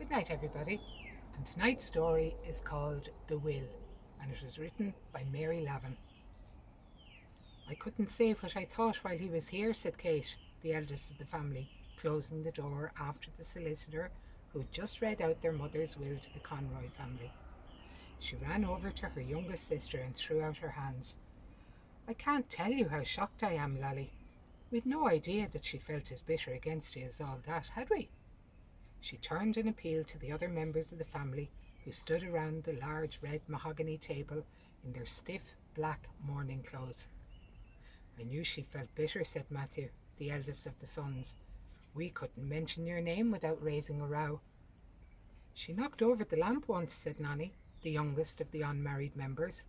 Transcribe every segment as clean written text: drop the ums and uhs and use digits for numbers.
Good night, everybody. And tonight's story is called The Will, and it was written by Mary Lavin. I couldn't say what I thought while he was here, said Kate, the eldest of the family, closing the door after the solicitor, who had just read out their mother's will to the Conroy family. She ran over to her youngest sister and threw out her hands. I can't tell you how shocked I am, Lally. We'd no idea that she felt as bitter against you as all that, had we? She turned and appealed to the other members of the family who stood around the large red mahogany table in their stiff black mourning clothes. I knew she felt bitter, said Matthew, the eldest of the sons. We couldn't mention your name without raising a row. She knocked over the lamp once, said Nanny, the youngest of the unmarried members.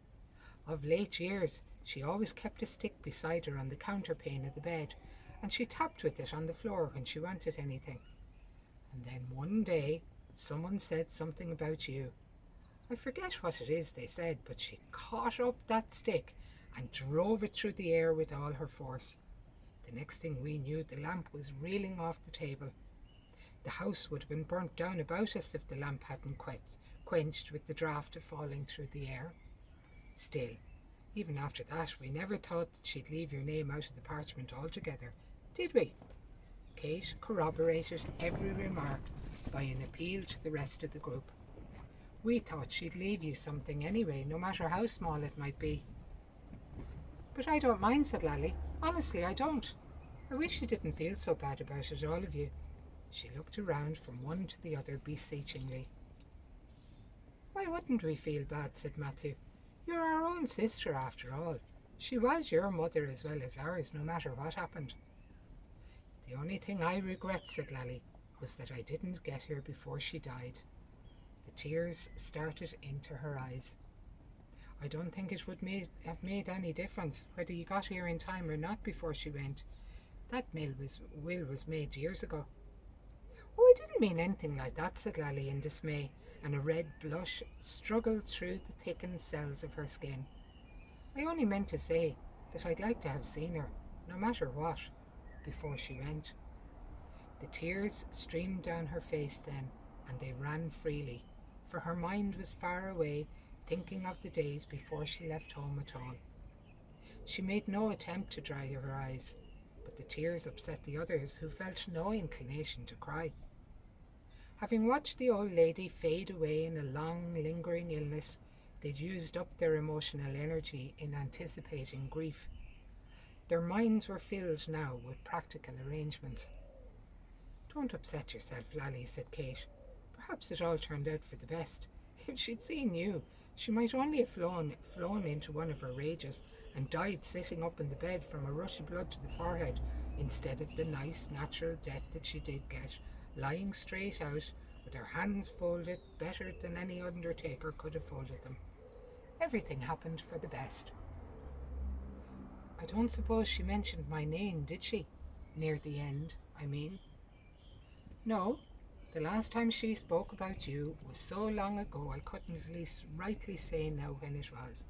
Of late years, she always kept a stick beside her on the counterpane of the bed, and she tapped with it on the floor when she wanted anything. And then one day, someone said something about you. I forget what it is they said, but she caught up that stick and drove it through the air with all her force. The next thing we knew, the lamp was reeling off the table. The house would have been burnt down about us if the lamp hadn't quenched with the draught of falling through the air. Still, even after that, we never thought that she'd leave your name out of the parchment altogether, did we? Kate corroborated every remark by an appeal to the rest of the group. We thought she'd leave you something anyway, no matter how small it might be. But I don't mind, said Lally. Honestly, I don't. I wish you didn't feel so bad about it, all of you. She looked around from one to the other beseechingly. Why wouldn't we feel bad, said Matthew. You're our own sister, after all. She was your mother as well as ours, no matter what happened. The only thing I regret, said Lally, was that I didn't get here before she died. The tears started into her eyes. I don't think it would have made any difference whether you got here in time or not before she went. That will was made years ago. Oh, I didn't mean anything like that, said Lally in dismay, and a red blush struggled through the thickened cells of her skin. I only meant to say that I'd like to have seen her, no matter what, before she went. The tears streamed down her face then, and they ran freely, for her mind was far away, thinking of the days before she left home at all. She made no attempt to dry her eyes, but the tears upset the others, who felt no inclination to cry. Having watched the old lady fade away in a long, lingering illness, they'd used up their emotional energy in anticipating grief. Their minds were filled now with practical arrangements. Don't upset yourself, Lally, said Kate. Perhaps it all turned out for the best. If she'd seen you, she might only have flown into one of her rages and died sitting up in the bed from a rush of blood to the forehead, instead of the nice, natural death that she did get, lying straight out, with her hands folded better than any undertaker could have folded them. Everything happened for the best. I don't suppose she mentioned my name, did she? Near the end, I mean. No, the last time she spoke about you was so long ago I couldn't at least rightly say now when it was.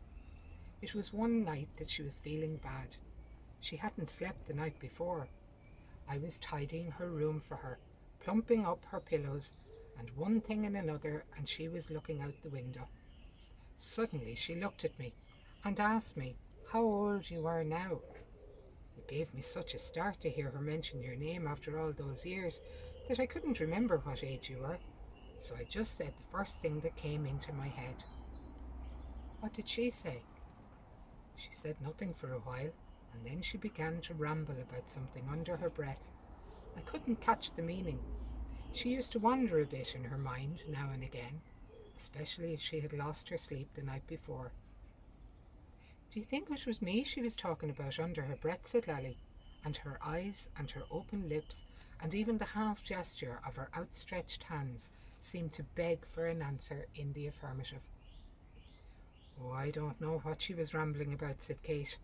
It was one night that she was feeling bad. She hadn't slept the night before. I was tidying her room for her, plumping up her pillows, and one thing and another, and she was looking out the window. Suddenly she looked at me and asked me how old you were now. It gave me such a start to hear her mention your name after all those years that I couldn't remember what age you were, so I just said the first thing that came into my head. What did she say? She said nothing for a while, and then she began to ramble about something under her breath. I couldn't catch the meaning. She used to wander a bit in her mind now and again, especially if she had lost her sleep the night before. Do you think it was me she was talking about under her breath, said Lally, and her eyes and her open lips and even the half gesture of her outstretched hands seemed to beg for an answer in the affirmative. Oh, I don't know what she was rambling about, said Kate.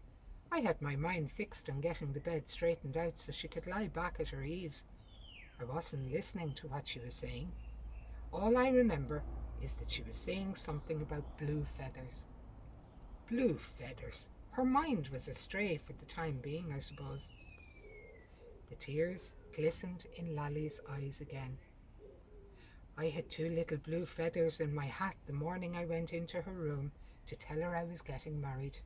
I had my mind fixed on getting the bed straightened out so she could lie back at her ease. I wasn't listening to what she was saying. All I remember is that she was saying something about blue feathers. Blue feathers. Her mind was astray for the time being, I suppose. The tears glistened in Lally's eyes again. I had 2 little blue feathers in my hat the morning I went into her room to tell her I was getting married.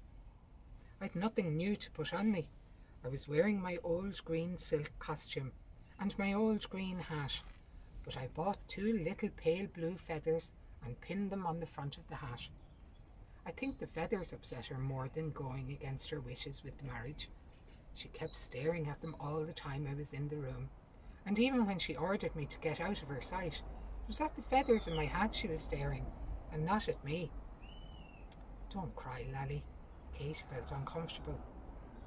I'd nothing new to put on me. I was wearing my old green silk costume and my old green hat, but I bought 2 little pale blue feathers and pinned them on the front of the hat. I think the feathers upset her more than going against her wishes with the marriage. She kept staring at them all the time I was in the room, and even when she ordered me to get out of her sight, it was at the feathers in my hat she was staring, and not at me. Don't cry, Lally. Kate felt uncomfortable.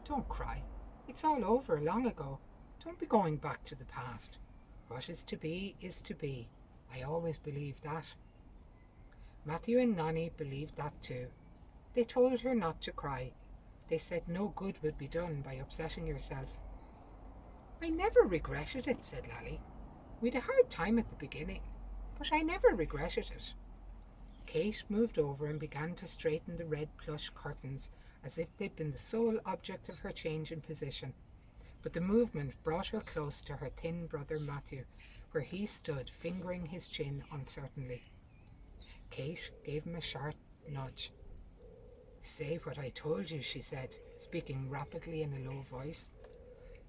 Don't cry. It's all over long ago. Don't be going back to the past. What is to be is to be. I always believed that. Matthew and Nonny believed that too. They told her not to cry. They said no good would be done by upsetting yourself. I never regretted it, said Lally. We'd a hard time at the beginning, but I never regretted it. Kate moved over and began to straighten the red plush curtains as if they'd been the sole object of her change in position. But the movement brought her close to her thin brother Matthew, where he stood fingering his chin uncertainly. Kate gave him a sharp nudge. Say what I told you, she said, speaking rapidly in a low voice.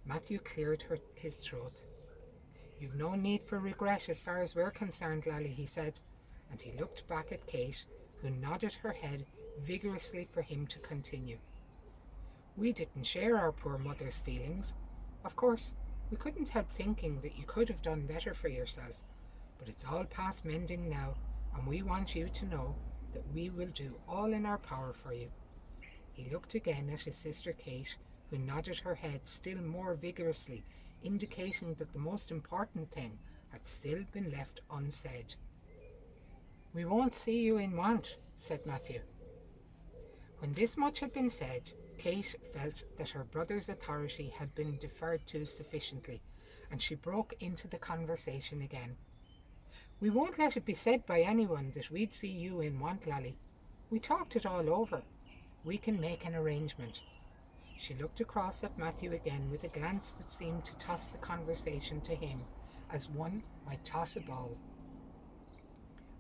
Matthew cleared his throat. You've no need for regret as far as we're concerned, Lally, he said, and he looked back at Kate, who nodded her head vigorously for him to continue. We didn't share our poor mother's feelings. Of course, we couldn't help thinking that you could have done better for yourself, but it's all past mending now, and we want you to know that we will do all in our power for you. He looked again at his sister Kate, who nodded her head still more vigorously, indicating that the most important thing had still been left unsaid. We won't see you in want, said Matthew. When this much had been said, Kate felt that her brother's authority had been deferred to sufficiently, and she broke into the conversation again. We won't let it be said by anyone that we'd see you in want, Lally. We talked it all over. We can make an arrangement. She looked across at Matthew again with a glance that seemed to toss the conversation to him, as one might toss a ball.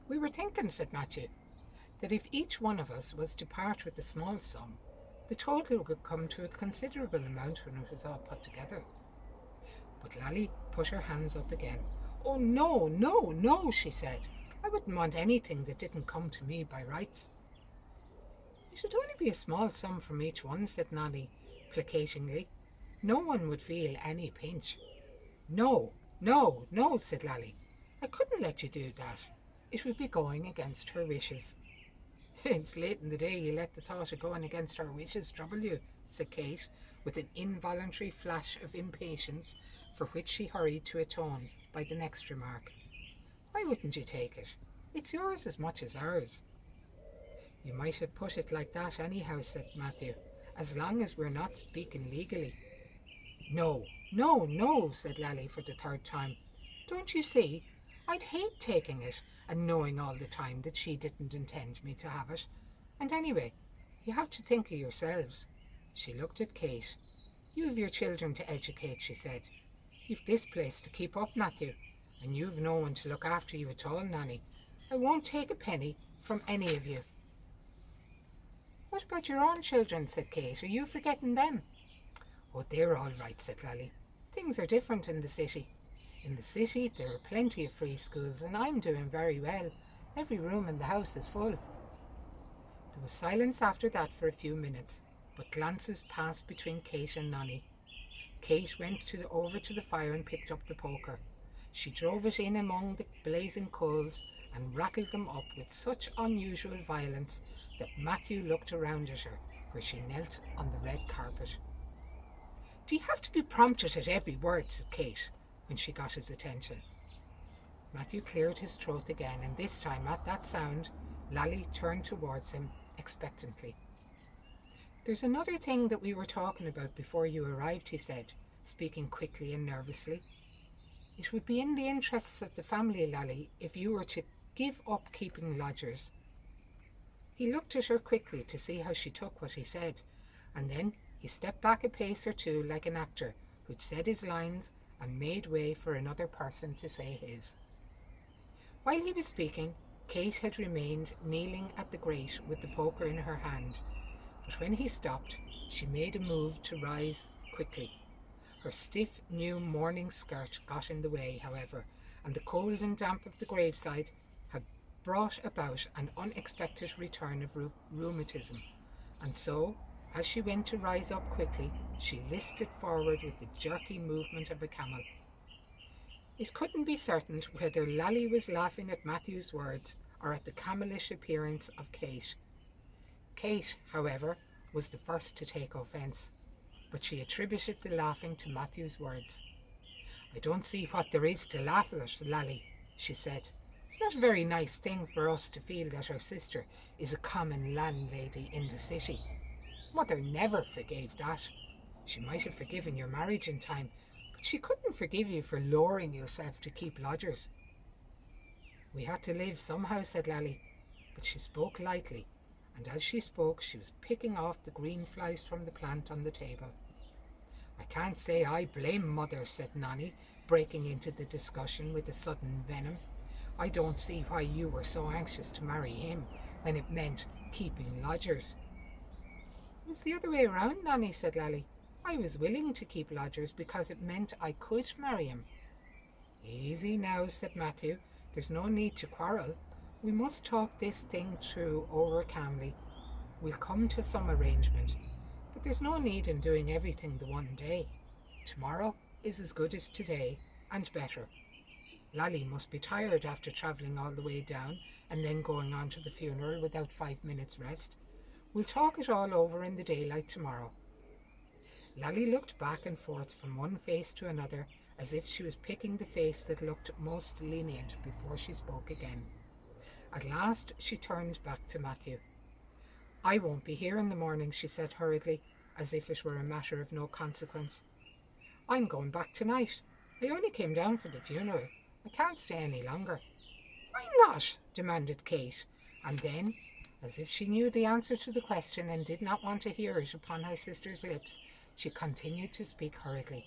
We were thinking, said Matthew, that if each one of us was to part with a small sum, the total would come to a considerable amount when it was all put together. But Lally put her hands up again. Oh, no, no, no, she said. I wouldn't want anything that didn't come to me by rights. It should only be a small sum from each one, said Nonny placatingly. No one would feel any pinch. No, no, no, said Lally. I couldn't let you do that. It would be going against her wishes. It's late in the day you let the thought of going against her wishes trouble you, said Kate, with an involuntary flash of impatience for which she hurried to atone by the next remark. Why wouldn't you take it? It's yours as much as ours. You might have put it like that anyhow, said Matthew, as long as we're not speaking legally. No, no, no, said Lally for the third time. Don't you see? I'd hate taking it and knowing all the time that she didn't intend me to have it. And anyway, you have to think of yourselves. She looked at Kate. You've your children to educate, she said. You've this place to keep up, Matthew, and you've no one to look after you at all, Nanny. I won't take a penny from any of you. What about your own children, said Kate. Are you forgetting them? Oh, they're all right, said Lally. Things are different in the city. In the city there are plenty of free schools, and I'm doing very well. Every room in the house is full. There was silence after that for a few minutes, but glances passed between Kate and Nonny. Kate went over to the fire and picked up the poker. She drove it in among the blazing coals and rattled them up with such unusual violence that Matthew looked around at her, where she knelt on the red carpet. Do you have to be prompted at every word, said Kate, when she got his attention. Matthew cleared his throat again, and this time, at that sound, Lally turned towards him expectantly. There's another thing that we were talking about before you arrived, he said, speaking quickly and nervously. It would be in the interests of the family, Lally, if you were to give up keeping lodgers. He looked at her quickly to see how she took what he said, and then he stepped back a pace or two like an actor who'd said his lines and made way for another person to say his. While he was speaking, Kate had remained kneeling at the grate with the poker in her hand, but when he stopped, she made a move to rise quickly. Her stiff new morning skirt got in the way, however, and the cold and damp of the graveside had brought about an unexpected return of rheumatism, and so, as she went to rise up quickly, she listed forward with the jerky movement of a camel. It couldn't be certain whether Lally was laughing at Matthew's words or at the camelish appearance of Kate. Kate, however, was the first to take offence, but she attributed the laughing to Matthew's words. "I don't see what there is to laugh at, Lally," she said. "It's not a very nice thing for us to feel that our sister is a common landlady in the city. Mother never forgave that. She might have forgiven your marriage in time, but she couldn't forgive you for lowering yourself to keep lodgers." "We had to live somehow," said Lally, but she spoke lightly, and as she spoke she was picking off the green flies from the plant on the table. "I can't say I blame Mother," said Nonny, breaking into the discussion with a sudden venom. "I don't see why you were so anxious to marry him when it meant keeping lodgers." "It was the other way round, Nonny," said Lally. "I was willing to keep lodgers because it meant I could marry him." "Easy now," said Matthew. "There's no need to quarrel. We must talk this thing through over calmly. We'll come to some arrangement. But there's no need in doing everything the one day. Tomorrow is as good as today, and better. Lally must be tired after travelling all the way down and then going on to the funeral without 5 minutes rest. We'll talk it all over in the daylight tomorrow." Lally looked back and forth from one face to another as if she was picking the face that looked most lenient before she spoke again. At last she turned back to Matthew. "I won't be here in the morning," she said hurriedly, as if it were a matter of no consequence. "I'm going back tonight. I only came down for the funeral. I can't stay any longer." "Why not?" demanded Kate, and then, as if she knew the answer to the question and did not want to hear it upon her sister's lips, she continued to speak hurriedly.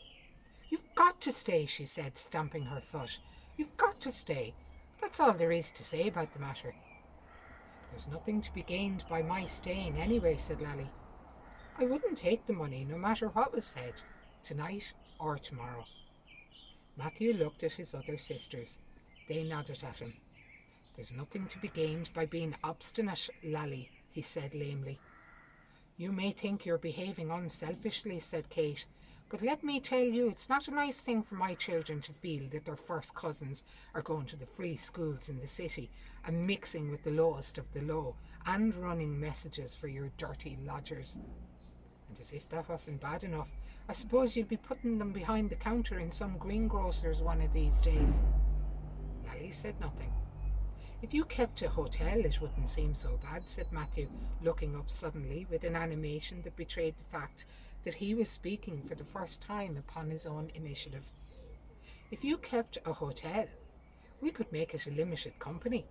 "You've got to stay," she said, stamping her foot. "You've got to stay. That's all there is to say about the matter." "There's nothing to be gained by my staying anyway," said Lally. "I wouldn't take the money no matter what was said, tonight or tomorrow." Matthew looked at his other sisters. They nodded at him. "There's nothing to be gained by being obstinate, Lally," he said lamely. "You may think you're behaving unselfishly," said Kate, "but let me tell you it's not a nice thing for my children to feel that their first cousins are going to the free schools in the city and mixing with the lowest of the low and running messages for your dirty lodgers. And as if that wasn't bad enough, I suppose you'll be putting them behind the counter in some greengrocer's one of these days." Lally said nothing. "If you kept a hotel it wouldn't seem so bad," said Matthew, looking up suddenly with an animation that betrayed the fact that he was speaking for the first time upon his own initiative. "If you kept a hotel, we could make it a limited company.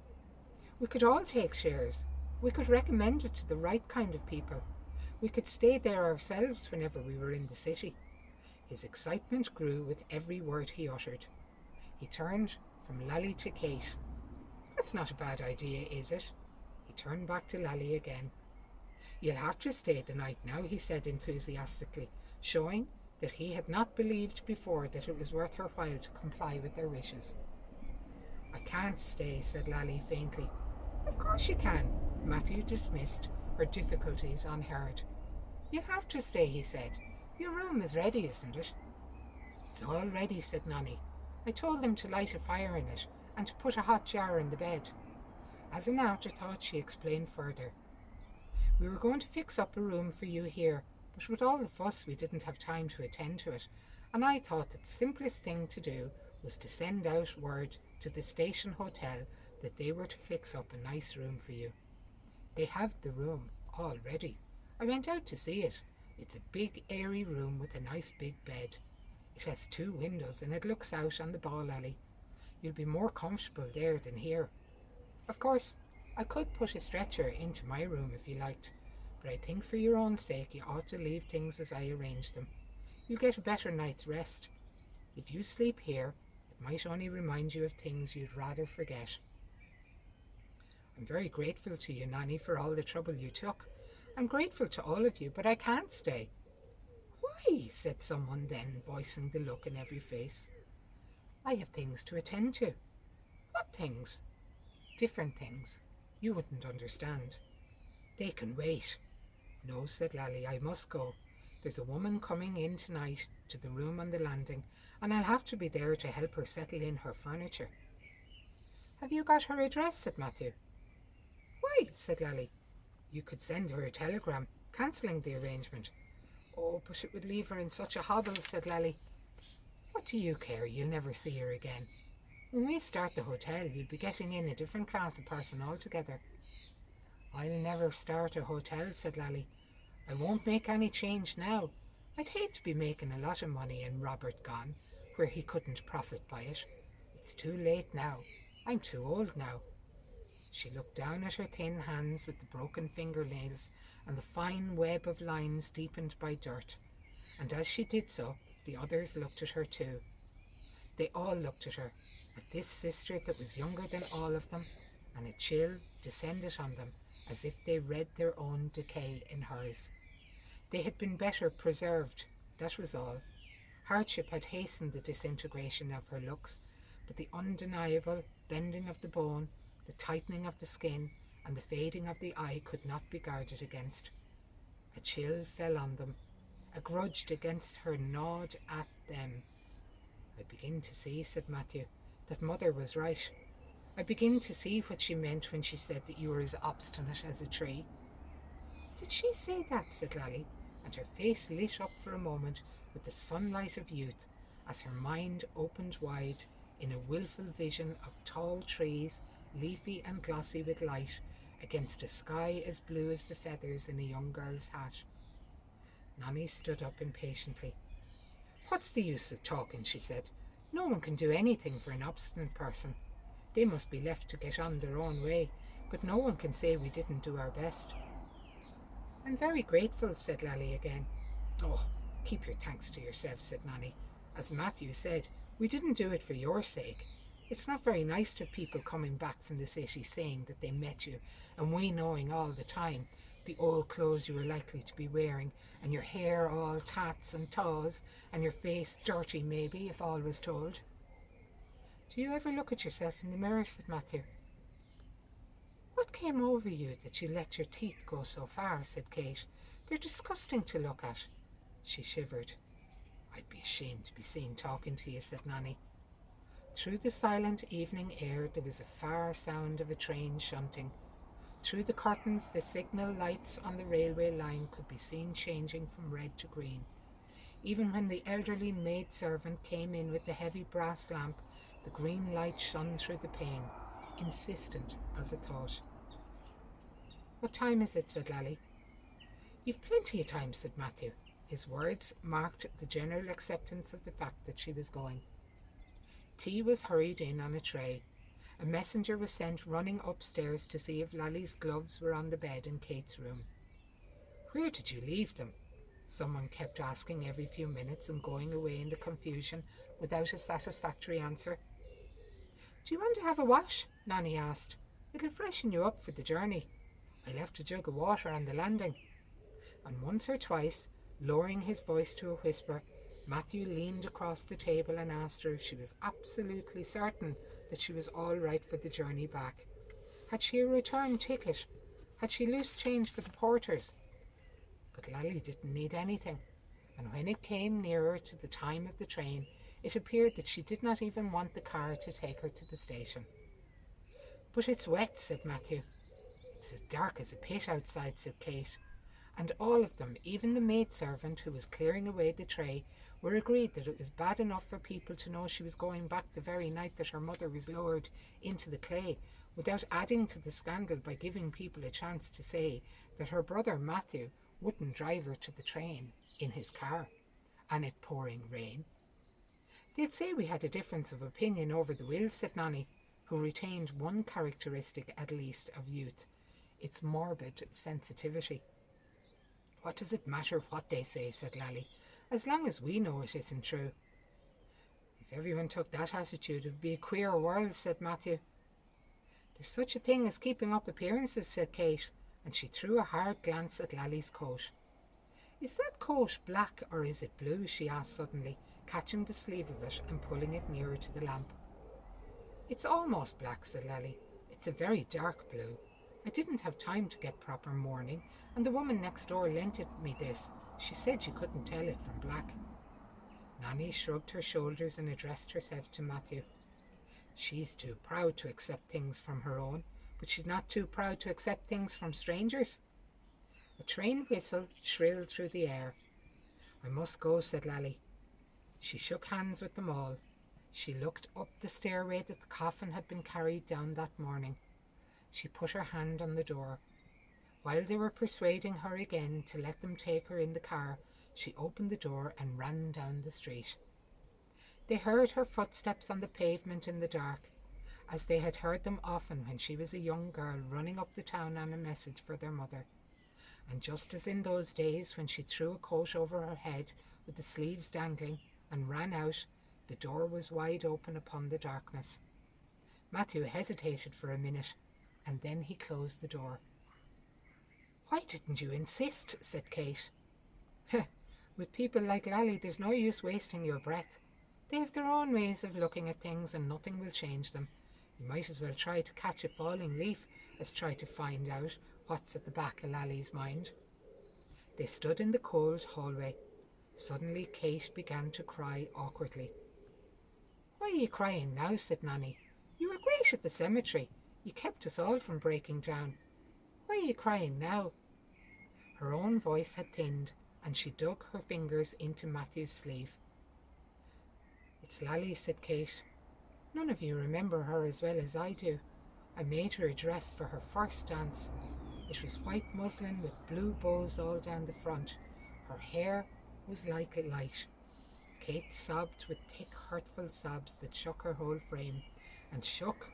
We could all take shares. We could recommend it to the right kind of people. We could stay there ourselves whenever we were in the city." His excitement grew with every word he uttered. He turned from Lally to Kate. "That's not a bad idea, is it?" He turned back to Lally again. "You'll have to stay the night now," he said enthusiastically, showing that he had not believed before that it was worth her while to comply with their wishes. "I can't stay," said Lally faintly. "Of course you can." Matthew dismissed her difficulties unheard. "You'll have to stay," he said. "Your room is ready, isn't it?" "It's all ready," said Nonny. "I told them to light a fire in it and to put a hot jar in the bed." As an afterthought she explained further. "We were going to fix up a room for you here, but with all the fuss we didn't have time to attend to it, and I thought that the simplest thing to do was to send out word to the station hotel that they were to fix up a nice room for you. They have the room all ready. I went out to see it. It's a big airy room with a nice big bed. It has 2 windows and it looks out on the ball alley. You'll be more comfortable there than here. Of course, I could put a stretcher into my room if you liked, but I think for your own sake you ought to leave things as I arranged them. You'll get a better night's rest. If you sleep here, it might only remind you of things you'd rather forget." I'm very grateful to you, Nanny, for all the trouble you took. I'm grateful to all of you, but I can't stay. Why? Said someone then, voicing the look in every face. I have things to attend to. What things? Different things. You wouldn't understand. They can wait. No, said Lally, I must go. There's a woman coming in tonight to the room on the landing, and I'll have to be there to help her settle in her furniture. Have you got her address? Said Matthew. Why? Said Lally. You could send her a telegram, cancelling the arrangement. Oh, but it would leave her in such a hobble, said Lally. What do you care? You'll never see her again. When we start the hotel, you'll be getting in a different class of person altogether. I'll never start a hotel, said Lally. I won't make any change now. I'd hate to be making a lot of money and Robert gone, where he couldn't profit by it. It's too late now. I'm too old now. She looked down at her thin hands with the broken fingernails and the fine web of lines deepened by dirt, and as she did so, the others looked at her too. They all looked at her, at this sister that was younger than all of them, and a chill descended on them as if they read their own decay in hers. They had been better preserved, that was all. Hardship had hastened the disintegration of her looks, but the undeniable bending of the bone, the tightening of the skin, and the fading of the eye could not be guarded against. A chill fell on them. A grudge against her gnawed at them. I begin to see, said Matthew, that Mother was right. I begin to see what she meant when she said that you were as obstinate as a tree. Did she say that? Said Lally, and her face lit up for a moment with the sunlight of youth as her mind opened wide in a wilful vision of tall trees, leafy and glossy with light, against a sky as blue as the feathers in a young girl's hat. Nanny stood up impatiently. What's the use of talking? She said. No one can do anything for an obstinate person. They must be left to get on their own way, but no one can say we didn't do our best. I'm very grateful, said Lally again. Oh, keep your thanks to yourself, said Nanny. As Matthew said, we didn't do it for your sake. It's not very nice to have people coming back from the city saying that they met you, and we knowing all the time the old clothes you were likely to be wearing, and your hair all tats and taws, and your face dirty maybe, if all was told. Do you ever look at yourself in the mirror? Said Matthew. What came over you that you let your teeth go so far? Said Kate. They're disgusting to look at. She shivered. I'd be ashamed to be seen talking to you, said Nanny. Through the silent evening air there was a far sound of a train shunting. Through the curtains the signal lights on the railway line could be seen changing from red to green. Even when the elderly maidservant came in with the heavy brass lamp, the green light shone through the pane, insistent as a thought. What time is it? Said Lally. You've plenty of time, said Matthew. His words marked the general acceptance of the fact that she was going. Tea was hurried in on a tray. A messenger was sent running upstairs to see if Lally's gloves were on the bed in Kate's room. Where did you leave them? Someone kept asking every few minutes and going away in the confusion without a satisfactory answer. Do you want to have a wash? Nanny asked. It'll freshen you up for the journey. I left a jug of water on the landing. And once or twice, lowering his voice to a whisper, Matthew leaned across the table and asked her if she was absolutely certain that she was all right for the journey back. Had she a return ticket? Had she loose change for the porters? But Lally didn't need anything, and when it came nearer to the time of the train, it appeared that she did not even want the car to take her to the station. But it's wet, said Matthew. It's as dark as a pit outside, said Kate. And all of them, even the maidservant who was clearing away the tray, were agreed that it was bad enough for people to know she was going back the very night that her mother was lowered into the clay, without adding to the scandal by giving people a chance to say that her brother Matthew wouldn't drive her to the train in his car, and it pouring rain. They'd say we had a difference of opinion over the will, said Nanny, who retained one characteristic at least of youth, its morbid sensitivity. What does it matter what they say, said Lally, as long as we know it isn't true. If everyone took that attitude, it would be a queer world, said Matthew. There's such a thing as keeping up appearances, said Kate, and she threw a hard glance at Lally's coat. Is that coat black or is it blue? She asked suddenly, catching the sleeve of it and pulling it nearer to the lamp. It's almost black, said Lally. It's a very dark blue. I didn't have time to get proper mourning, and the woman next door lent it me this. She said you couldn't tell it from black. Nanny shrugged her shoulders and addressed herself to Matthew. She's too proud to accept things from her own, but she's not too proud to accept things from strangers. A train whistle shrilled through the air. I must go, said Lally. She shook hands with them all. She looked up the stairway that the coffin had been carried down that morning. She put her hand on the door. While they were persuading her again to let them take her in the car, she opened the door and ran down the street. They heard her footsteps on the pavement in the dark, as they had heard them often when she was a young girl running up the town on a message for their mother. And just as in those days when she threw a coat over her head with the sleeves dangling and ran out, the door was wide open upon the darkness. Matthew hesitated for a minute, and then he closed the door. Why didn't you insist? Said Kate. With people like Lally, there's no use wasting your breath. They have their own ways of looking at things, and nothing will change them. You might as well try to catch a falling leaf as try to find out what's at the back of Lally's mind. They stood in the cold hallway. Suddenly Kate began to cry awkwardly. Why are you crying now? Said Nanny. You were great at the cemetery. You kept us all from breaking down. Why are you crying now? Her own voice had thinned, and she dug her fingers into Matthew's sleeve. It's Lally, said Kate. None of you remember her as well as I do. I made her a dress for her first dance. It was white muslin with blue bows all down the front. Her hair was like a light. Kate sobbed with thick, hurtful sobs that shook her whole frame, and shook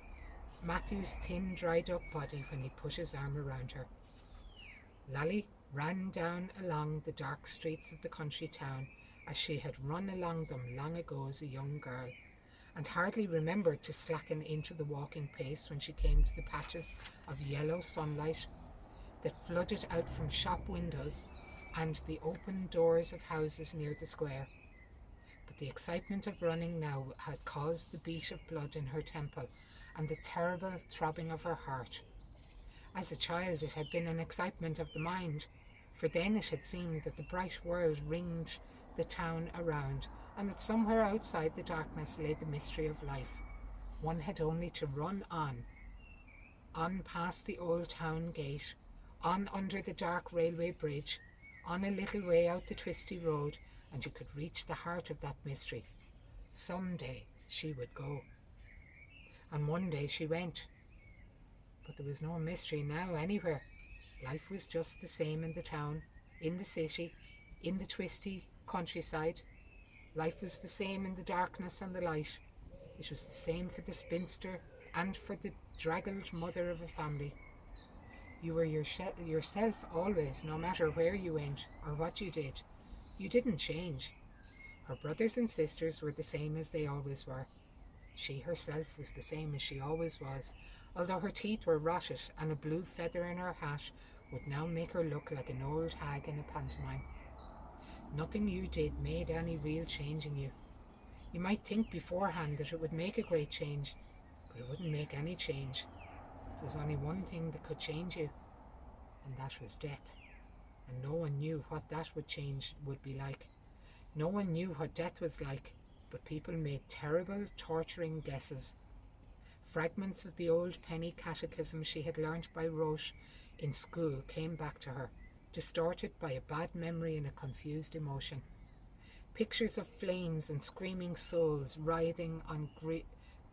Matthew's thin, dried-up body when he put his arm around her. Lally ran down along the dark streets of the country town as she had run along them long ago as a young girl, and hardly remembered to slacken into the walking pace when she came to the patches of yellow sunlight that flooded out from shop windows and the open doors of houses near the square. But the excitement of running now had caused the beat of blood in her temple and the terrible throbbing of her heart. As a child it had been an excitement of the mind, for then it had seemed that the bright world ringed the town around, and that somewhere outside the darkness lay the mystery of life. One had only to run on past the old town gate, on under the dark railway bridge, on a little way out the twisty road, and you could reach the heart of that mystery. Some day she would go. And one day she went. But there was no mystery now anywhere. Life was just the same in the town, in the city, in the twisty countryside. Life was the same in the darkness and the light. It was the same for the spinster and for the draggled mother of a family. You were yourself always, no matter where you went or what you did. You didn't change. Her brothers and sisters were the same as they always were. She herself was the same as she always was, although her teeth were rotted and a blue feather in her hat would now make her look like an old hag in a pantomime. Nothing you did made any real change in you. You might think beforehand that it would make a great change, but it wouldn't make any change. There was only one thing that could change you, and that was death. And no one knew what that would be like. No one knew what death was like, but people made terrible, torturing guesses. Fragments of the old penny catechism she had learnt by rote in school came back to her, distorted by a bad memory and a confused emotion. Pictures of flames and screaming souls writhing on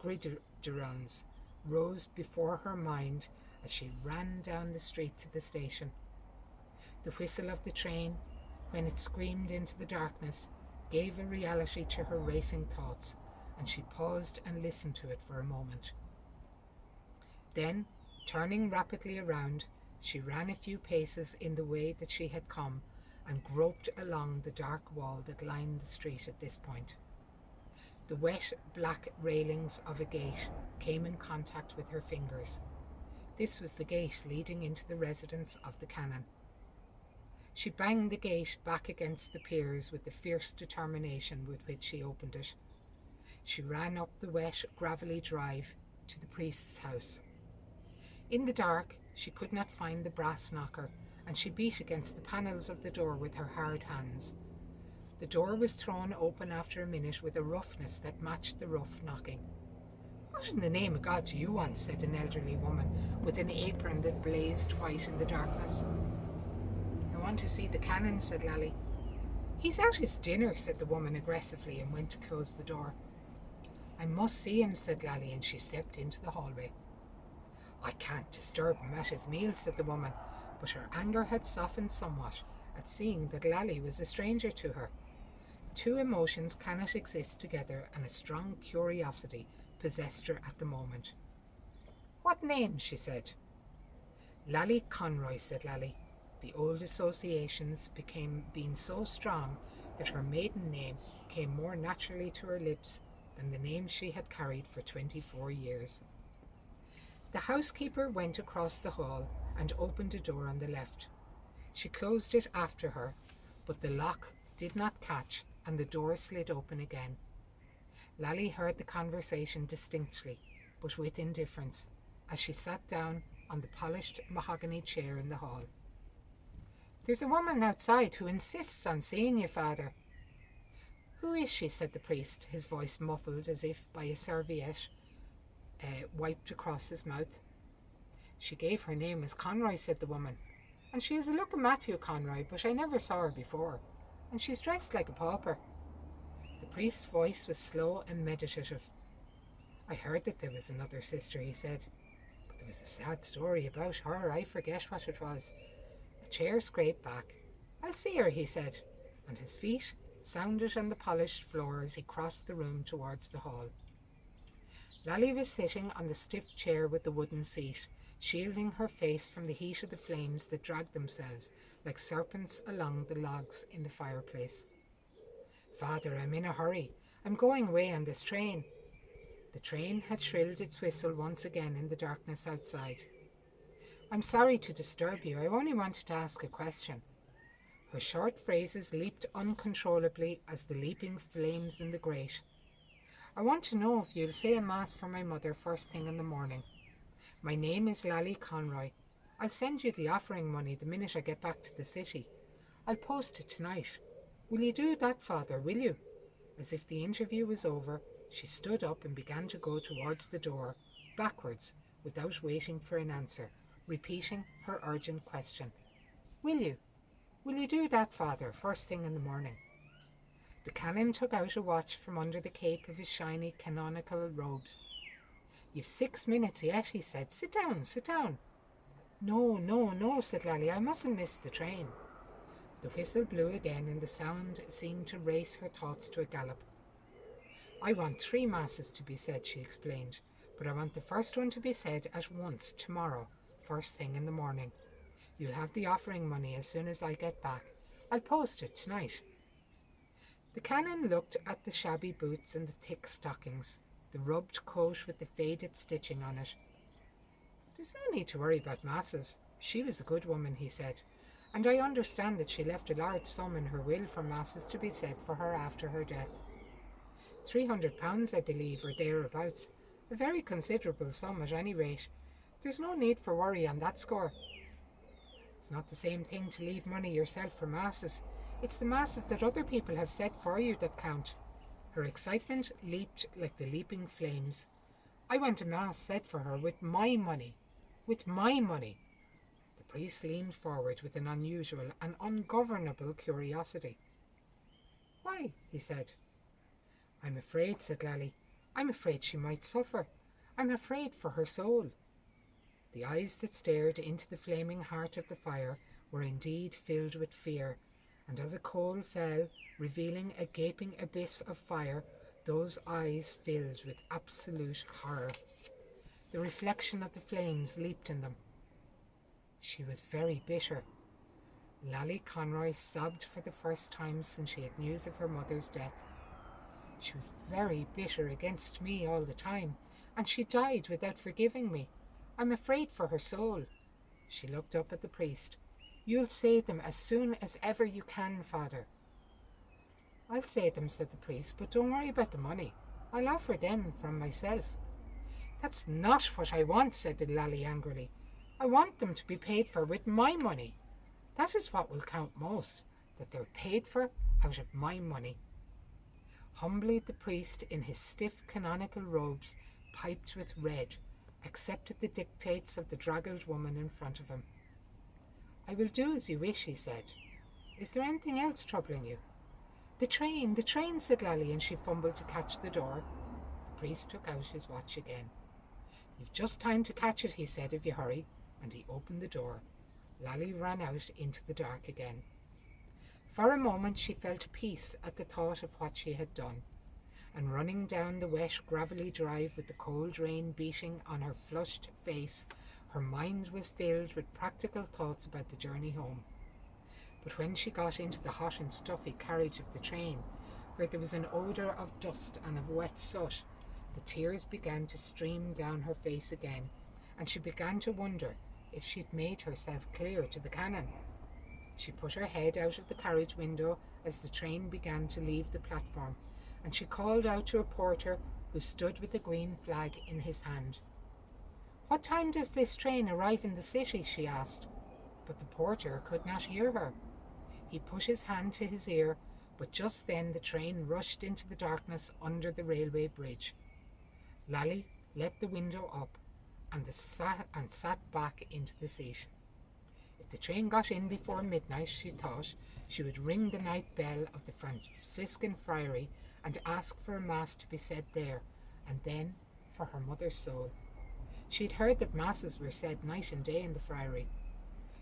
gridirons rose before her mind as she ran down the street to the station. The whistle of the train, when it screamed into the darkness, gave a reality to her racing thoughts, and she paused and listened to it for a moment. Then, turning rapidly around, she ran a few paces in the way that she had come, and groped along the dark wall that lined the street at this point. The wet, black railings of a gate came in contact with her fingers. This was the gate leading into the residence of the canon. She banged the gate back against the piers with the fierce determination with which she opened it. She ran up the wet, gravelly drive to the priest's house. In the dark, she could not find the brass knocker, and she beat against the panels of the door with her hard hands. The door was thrown open after a minute with a roughness that matched the rough knocking. "What in the name of God do you want?" said an elderly woman with an apron that blazed white in the darkness. "I want to see the canon," said Lally. "He's at his dinner," said the woman aggressively, and went to close the door. "I must see him," said Lally, and she stepped into the hallway. "I can't disturb him at his meal," said the woman, but her anger had softened somewhat at seeing that Lally was a stranger to her. Two emotions cannot exist together, and a strong curiosity possessed her at the moment. "What name?" she said. "Lally Conroy," said Lally. The old associations became being so strong that her maiden name came more naturally to her lips than the name she had carried for 24 years. The housekeeper went across the hall and opened a door on the left. She closed it after her, but the lock did not catch and the door slid open again. Lally heard the conversation distinctly, but with indifference, as she sat down on the polished mahogany chair in the hall. "There's a woman outside who insists on seeing you, Father." "Who is she?" said the priest, his voice muffled as if by a serviette wiped across his mouth. "She gave her name as Conroy," said the woman, "and she has a look of Matthew Conroy, but I never saw her before, and she's dressed like a pauper." The priest's voice was slow and meditative. "I heard that there was another sister," he said, "but there was a sad story about her. I forget what it was." A chair scraped back. "I'll see her," he said, and his feet sounded on the polished floor as he crossed the room towards the hall. Lally was sitting on the stiff chair with the wooden seat, shielding her face from the heat of the flames that dragged themselves like serpents along the logs in the fireplace. "Father, I'm in a hurry. I'm going away on this train." The train had shrilled its whistle once again in the darkness outside. "I'm sorry to disturb you. I only wanted to ask a question." Her short phrases leaped uncontrollably as the leaping flames in the grate. "I want to know if you'll say a mass for my mother first thing in the morning. My name is Lally Conroy. I'll send you the offering money the minute I get back to the city. I'll post it tonight. Will you do that, Father, will you?" As if the interview was over, she stood up and began to go towards the door, backwards, without waiting for an answer, repeating her urgent question. "Will you? Will you do that, Father, first thing in the morning?" The canon took out a watch from under the cape of his shiny canonical robes. "You've 6 minutes yet," he said. "Sit down, sit down." "No, no, no," said Lally. "I mustn't miss the train." The whistle blew again, and the sound seemed to race her thoughts to a gallop. "I want 3 masses to be said," she explained, "but I want the first one to be said at once tomorrow, first thing in the morning. You'll have the offering money as soon as I get back. I'll post it tonight." The canon looked at the shabby boots and the thick stockings, the rubbed coat with the faded stitching on it. "There's no need to worry about masses. She was a good woman," he said, "and I understand that she left a large sum in her will for masses to be said for her after her death. £300, I believe, or thereabouts. A very considerable sum at any rate. There's no need for worry on that score. It's not the same thing to leave money yourself for masses. It's the masses that other people have said for you that count." Her excitement leaped like the leaping flames. "I want a mass said for her with my money. With my money." The priest leaned forward with an unusual and ungovernable curiosity. "Why?" he said. "I'm afraid," said Lally. "I'm afraid she might suffer. I'm afraid for her soul." The eyes that stared into the flaming heart of the fire were indeed filled with fear, and as a coal fell, revealing a gaping abyss of fire, those eyes filled with absolute horror. The reflection of the flames leaped in them. She was very bitter. Lally Conroy sobbed for the first time since she had news of her mother's death. "She was very bitter against me all the time, and she died without forgiving me. I'm afraid for her soul." She looked up at the priest. "You'll say them as soon as ever you can, Father." "I'll say them," said the priest, "but don't worry about the money. I'll offer them from myself." "That's not what I want," said the lally angrily. "I want them to be paid for with my money. That is what will count most, that they're paid for out of my money." Humbly the priest, in his stiff canonical robes, piped with red, accepted the dictates of the draggled woman in front of him. "I will do as you wish," he said. "Is there anything else troubling you?" The train," said Lally, and she fumbled to catch the door. The priest took out his watch again. "You've just time to catch it," he said, "if you hurry," and he opened the door. Lally ran out into the dark again. For a moment she felt peace at the thought of what she had done, and running down the wet, gravelly drive with the cold rain beating on her flushed face, her mind was filled with practical thoughts about the journey home. But when she got into the hot and stuffy carriage of the train, where there was an odour of dust and of wet soot, the tears began to stream down her face again, and she began to wonder if she'd made herself clear to the canon. She put her head out of the carriage window as the train began to leave the platform, and she called out to a porter who stood with the green flag in his hand. "What time does this train arrive in the city?" she asked. But the porter could not hear her. He put his hand to his ear, but just then the train rushed into the darkness under the railway bridge. Lally let the window up and sat back into the seat. If the train got in before midnight, she thought, she would ring the night bell of the Franciscan friary and ask for a mass to be said there, and then for her mother's soul. She had heard that masses were said night and day in the friary.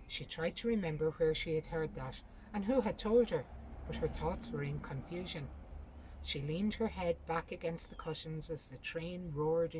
She tried to remember where she had heard that, and who had told her, but her thoughts were in confusion. She leaned her head back against the cushions as the train roared